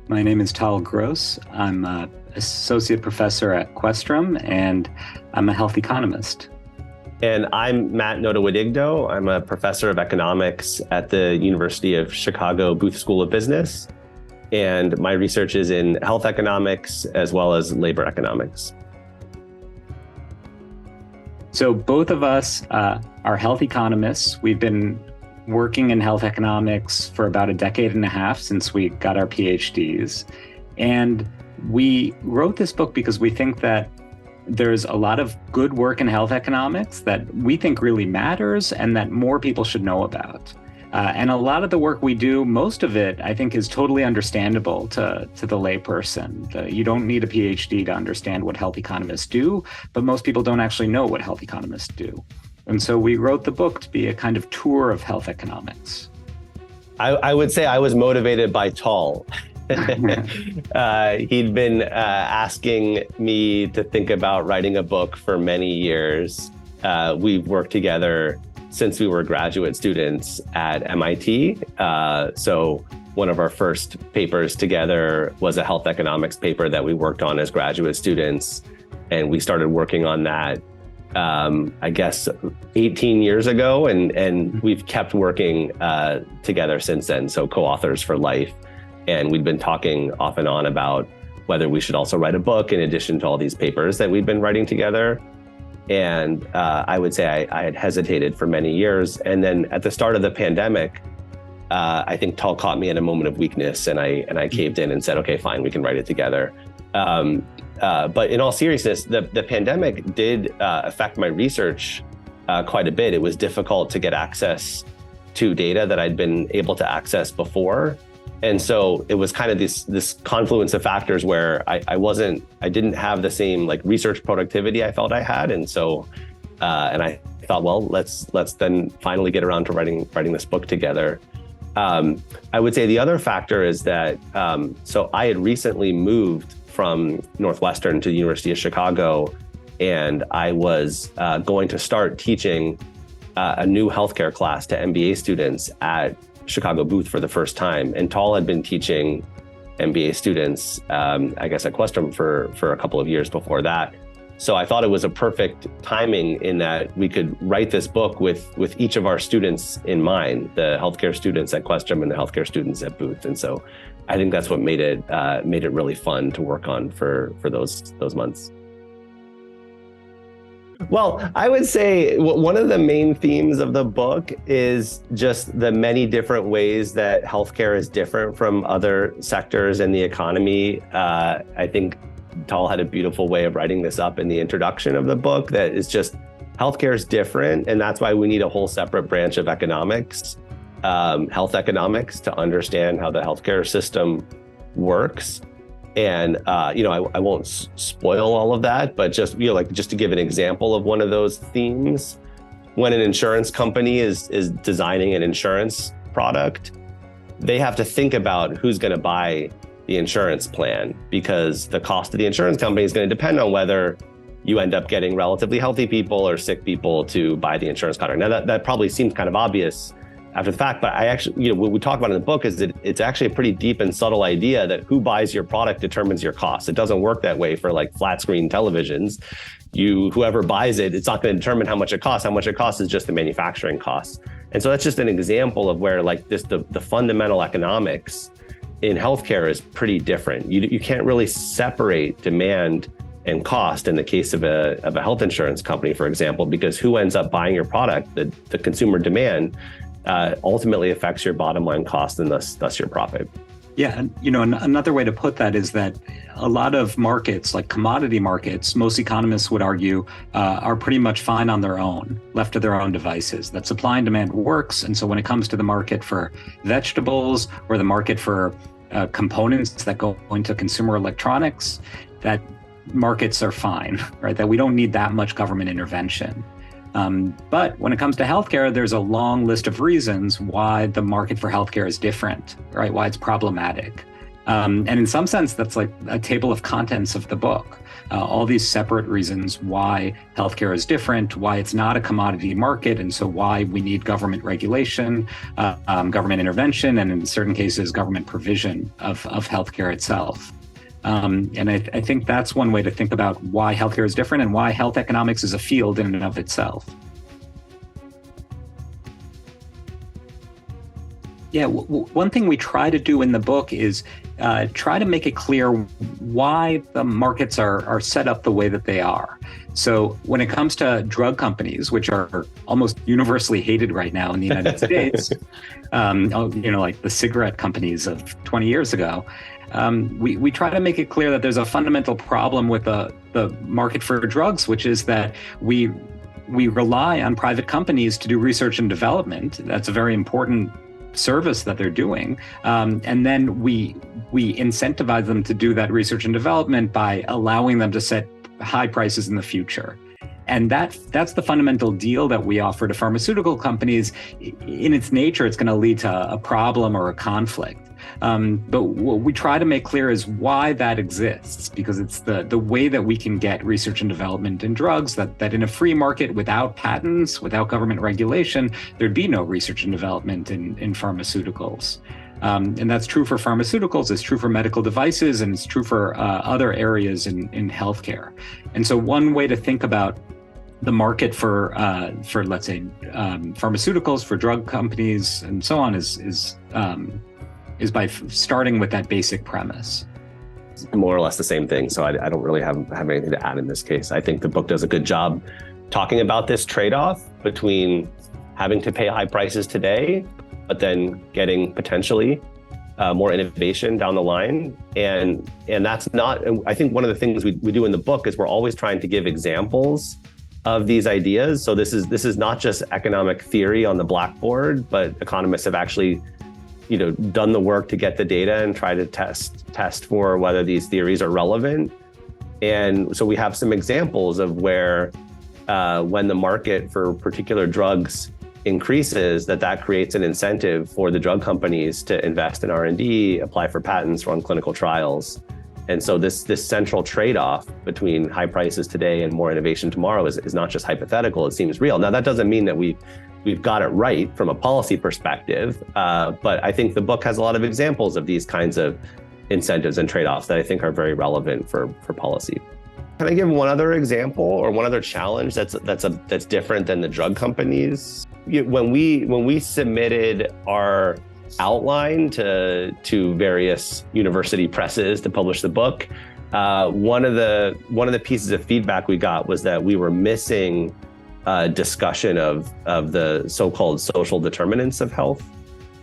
My name is Tal Gross. I'm an associate professor at Questrom, and I'm a health economist. And I'm Matt Notowidigdo. I'm a professor of economics at the University of Chicago Booth School of Business. And my research is in health economics as well as labor economics. So both of us are health economists. We've been working in health economics for about a decade and a half since we got our PhDs. And we wrote this book because we think that there's a lot of good work in health economics that we think really matters and that more people should know about. And a lot of the work we do, most of it, I think, is totally understandable to the layperson. You don't need a PhD to understand what health economists do, but most people don't actually know what health economists do. And so we wrote the book to be a kind of tour of health economics. I would say I was motivated by Tal. He'd been asking me to think about writing a book for many years. We've worked together since we were graduate students at MIT. So one of our first papers together was a health economics paper that we worked on as graduate students. And we started working on that, I guess, 18 years ago. And we've kept working together since then. So co-authors for life. And we'd been talking off and on about whether we should also write a book in addition to all these papers that we'd been writing together. And I would say I had hesitated for many years. And then at the start of the pandemic, I think Tal caught me in a moment of weakness, and I caved in and said, okay, fine, we can write it together. But in all seriousness, the pandemic did affect my research quite a bit. It was difficult to get access to data that I'd been able to access before. And so it was kind of this confluence of factors where I didn't have the same like research productivity I felt I had. And so, and I thought, well, let's then finally get around to writing this book together. I would say the other factor is that, so I had recently moved from Northwestern to the University of Chicago, and I was going to start teaching a new healthcare class to MBA students at Chicago Booth for the first time. And Tal had been teaching MBA students, I guess at Questrom for a couple of years before that. So I thought it was a perfect timing in that we could write this book with each of our students in mind, the healthcare students at Questrom and the healthcare students at Booth. And so I think that's what made it really fun to work on for those months. Well, I would say one of the main themes of the book is just the many different ways that healthcare is different from other sectors in the economy. I think Tal had a beautiful way of writing this up in the introduction of the book, that is just healthcare is different. And that's why we need a whole separate branch of economics, health economics, to understand how the healthcare system works. And, I won't spoil all of that, but just to give an example of one of those themes, when an insurance company is designing an insurance product, they have to think about who's going to buy the insurance plan, because the cost of the insurance company is going to depend on whether you end up getting relatively healthy people or sick people to buy the insurance contract. Now, that probably seems kind of obvious after the fact, but I actually, what we talk about in the book is that it's actually a pretty deep and subtle idea that who buys your product determines your cost. It doesn't work that way for like flat screen televisions. Whoever buys it, it's not going to determine how much it costs. How much it costs is just the manufacturing costs. And so that's just an example of where like the fundamental economics in healthcare is pretty different. You can't really separate demand and cost in the case of a health insurance company, for example, because who ends up buying your product, the consumer demand, ultimately affects your bottom line cost and thus your profit. Yeah, another way to put that is that a lot of markets, like commodity markets, most economists would argue are pretty much fine on their own, left to their own devices. That supply and demand works. And so when it comes to the market for vegetables or the market for components that go into consumer electronics, that markets are fine, right? That we don't need that much government intervention. But when it comes to healthcare, there's a long list of reasons why the market for healthcare is different, right? Why it's problematic. And in some sense, that's like a table of contents of the book. All these separate reasons why healthcare is different, why it's not a commodity market, and so why we need government regulation, government intervention, and in certain cases, government provision of healthcare itself. And I think that's one way to think about why healthcare is different and why health economics is a field in and of itself. Yeah, one thing we try to do in the book is try to make it clear why the markets are set up the way that they are. So when it comes to drug companies, which are almost universally hated right now in the United States, like the cigarette companies of 20 years ago, we try to make it clear that there's a fundamental problem with the market for drugs, which is that we rely on private companies to do research and development. That's a very important service that they're doing. And then we incentivize them to do that research and development by allowing them to set high prices in the future. And that's the fundamental deal that we offer to pharmaceutical companies. In its nature, it's going to lead to a problem or a conflict. But what we try to make clear is why that exists, because it's the way that we can get research and development in drugs, that in a free market without patents, without government regulation, there'd be no research and development in pharmaceuticals. And that's true for pharmaceuticals, it's true for medical devices, and it's true for other areas in healthcare. And so one way to think about the market for let's say pharmaceuticals, for drug companies and so on is by starting with that basic premise. More or less the same thing. So I don't really have anything to add in this case. I think the book does a good job talking about this trade-off between having to pay high prices today, but then getting potentially more innovation down the line. And that's not, I think one of the things we do in the book is we're always trying to give examples of these ideas. So this is not just economic theory on the blackboard, but economists have actually done the work to get the data and try to test for whether these theories are relevant. And so we have some examples of where when the market for particular drugs increases, that creates an incentive for the drug companies to invest in R&D, apply for patents, run clinical trials. And so this central trade-off between high prices today and more innovation tomorrow is not just hypothetical, it seems real. Now, that doesn't mean that we've got it right from a policy perspective, but I think the book has a lot of examples of these kinds of incentives and trade-offs that I think are very relevant for policy. Can I give one other example or one other challenge that's different than the drug companies? When we submitted our outline to various university presses to publish the book, one of the pieces of feedback we got was that we were missing discussion of the so-called social determinants of health.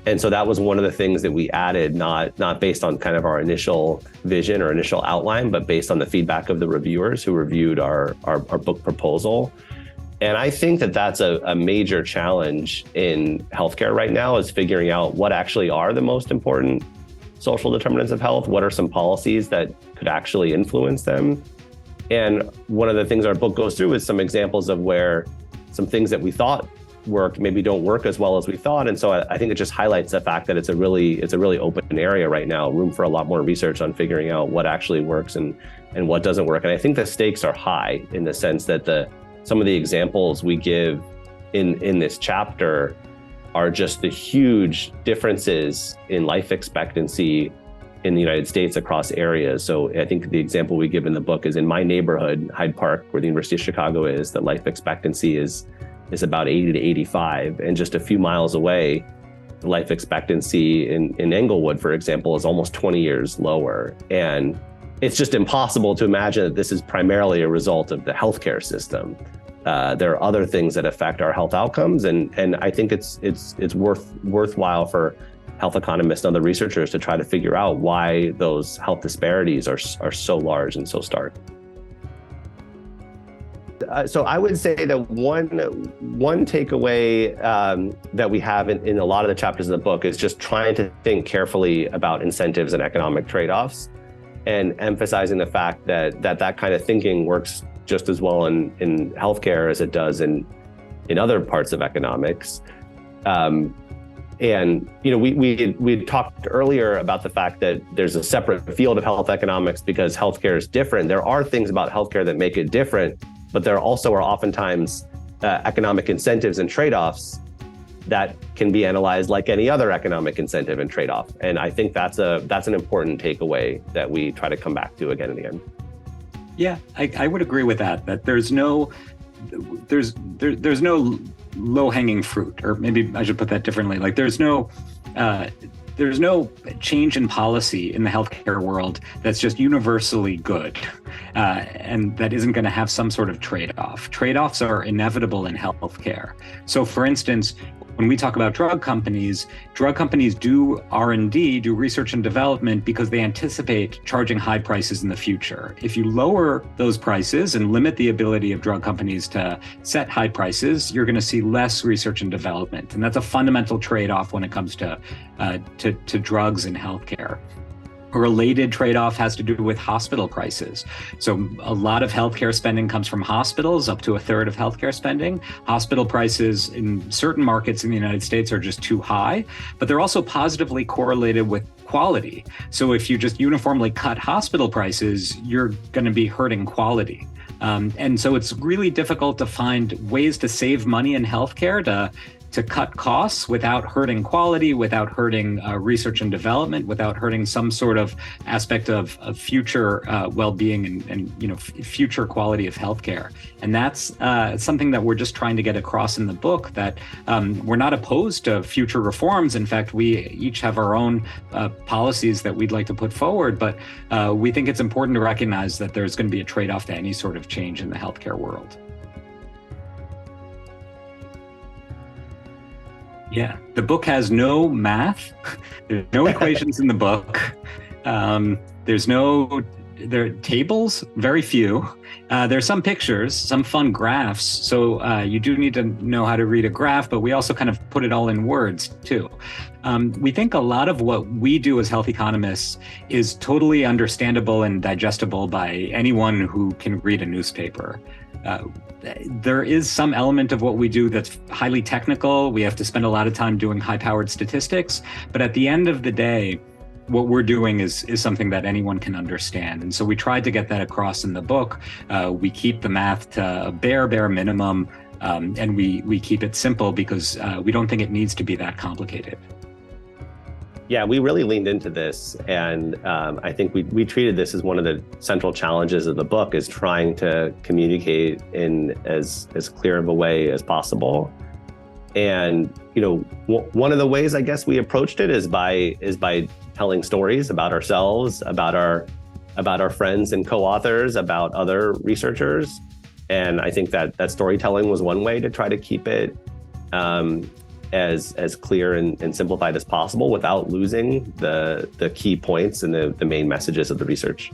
And so that was one of the things that we added, not based on kind of our initial vision or initial outline, but based on the feedback of the reviewers who reviewed our book proposal. And I think that that's a major challenge in healthcare right now, is figuring out what actually are the most important social determinants of health. What are some policies that could actually influence them? And one of the things our book goes through is some examples of where some things that we thought worked maybe don't work as well as we thought. And so I think it just highlights the fact that it's a really open area right now, room for a lot more research on figuring out what actually works and what doesn't work. And I think the stakes are high in the sense that some of the examples we give in this chapter are just the huge differences in life expectancy in the United States across areas. So I think the example we give in the book is in my neighborhood, Hyde Park, where the University of Chicago is, the life expectancy is about 80 to 85. And just a few miles away, the life expectancy in Englewood, for example, is almost 20 years lower. And it's just impossible to imagine that this is primarily a result of the healthcare system. There are other things that affect our health outcomes. And I think it's worthwhile for health economists and other researchers to try to figure out why those health disparities are so large and so stark. So I would say that one takeaway that we have in a lot of the chapters of the book is just trying to think carefully about incentives and economic trade-offs, and emphasizing the fact that kind of thinking works just as well in healthcare as it does in other parts of economics. And we talked earlier about the fact that there's a separate field of health economics because healthcare is different. There are things about healthcare that make it different, but there also are oftentimes economic incentives and trade-offs that can be analyzed like any other economic incentive and trade-off. And I think that's an important takeaway that we try to come back to again and again. Yeah, I would agree with that. That there's no low-hanging fruit, or maybe I should put that differently. Like there's no change in policy in the healthcare world that's just universally good, and that isn't going to have some sort of trade-off. Trade-offs are inevitable in healthcare. So, for instance, when we talk about drug companies do R&D, do research and development, because they anticipate charging high prices in the future. If you lower those prices and limit the ability of drug companies to set high prices, you're going to see less research and development. And that's a fundamental trade-off when it comes to drugs in healthcare. A related trade-off has to do with hospital prices. So a lot of healthcare spending comes from hospitals, up to a third of healthcare spending. Hospital prices in certain markets in the United States are just too high, but they're also positively correlated with quality. So if you just uniformly cut hospital prices, you're going to be hurting quality. And so it's really difficult to find ways to save money in healthcare, to cut costs without hurting quality, without hurting research and development, without hurting some sort of aspect of future well-being and future quality of healthcare. And that's something that we're just trying to get across in the book, that we're not opposed to future reforms. In fact, we each have our own policies that we'd like to put forward, but we think it's important to recognize that there's going to be a trade-off to any sort of change in the healthcare world. Yeah, the book has no math. There's no equations in the book. There are tables, very few. There's some pictures, some fun graphs. So you do need to know how to read a graph, but we also kind of put it all in words too. We think a lot of what we do as health economists is totally understandable and digestible by anyone who can read a newspaper. There is some element of what we do that's highly technical. We have to spend a lot of time doing high-powered statistics. But at the end of the day, what we're doing is something that anyone can understand. And so we tried to get that across in the book. We keep the math to a bare minimum, and we keep it simple because we don't think it needs to be that complicated. Yeah, we really leaned into this, and I think we treated this as one of the central challenges of the book, is trying to communicate in as clear of a way as possible. And one of the ways I guess we approached it is by telling stories about ourselves, about our friends and co-authors, about other researchers, and I think that storytelling was one way to try to keep it as clear and simplified as possible without losing the key points and the main messages of the research.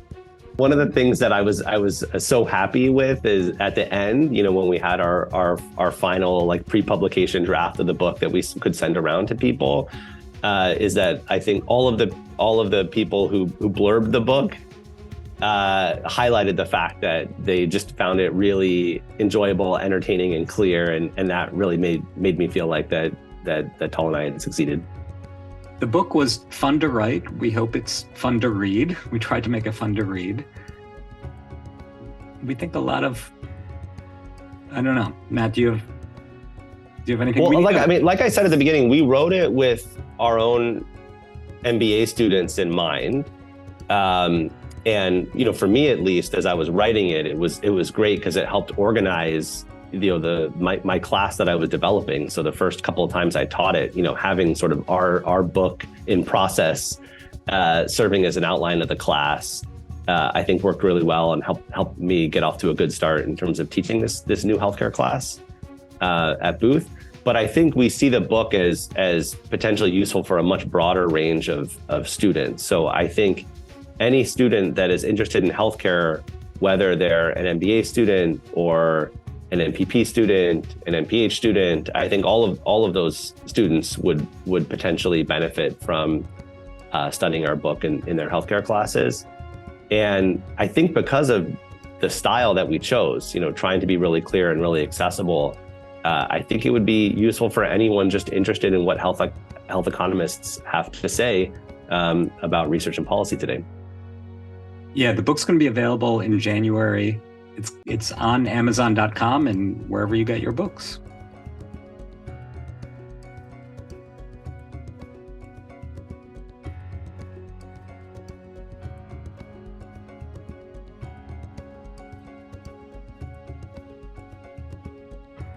One of the things that I was so happy with is at the end, when we had our final like pre-publication draft of the book that we could send around to people, is that I think all of the people who blurbed the book highlighted the fact that they just found it really enjoyable, entertaining, and clear, and that really made me feel like that Tal and I had succeeded. The book was fun to write. We hope it's fun to read. We tried to make it fun to read. We think a lot of, I don't know, Matt, do you have anything? Well, like I said at the beginning, we wrote it with our own MBA students in mind. And for me at least, as I was writing it, it was great because it helped organize my class that I was developing. So the first couple of times I taught it, having sort of our book in process, serving as an outline of the class, I think worked really well and helped me get off to a good start in terms of teaching this new healthcare class at Booth. But I think we see the book as potentially useful for a much broader range of students. So I think any student that is interested in healthcare, whether they're an MBA student or an MPP student, an MPH student, I think all of those students would potentially benefit from studying our book in their healthcare classes. And I think because of the style that we chose, trying to be really clear and really accessible, I think it would be useful for anyone just interested in what health health economists have to say about research and policy today. Yeah, the book's going to be available in January. It's on Amazon.com and wherever you get your books.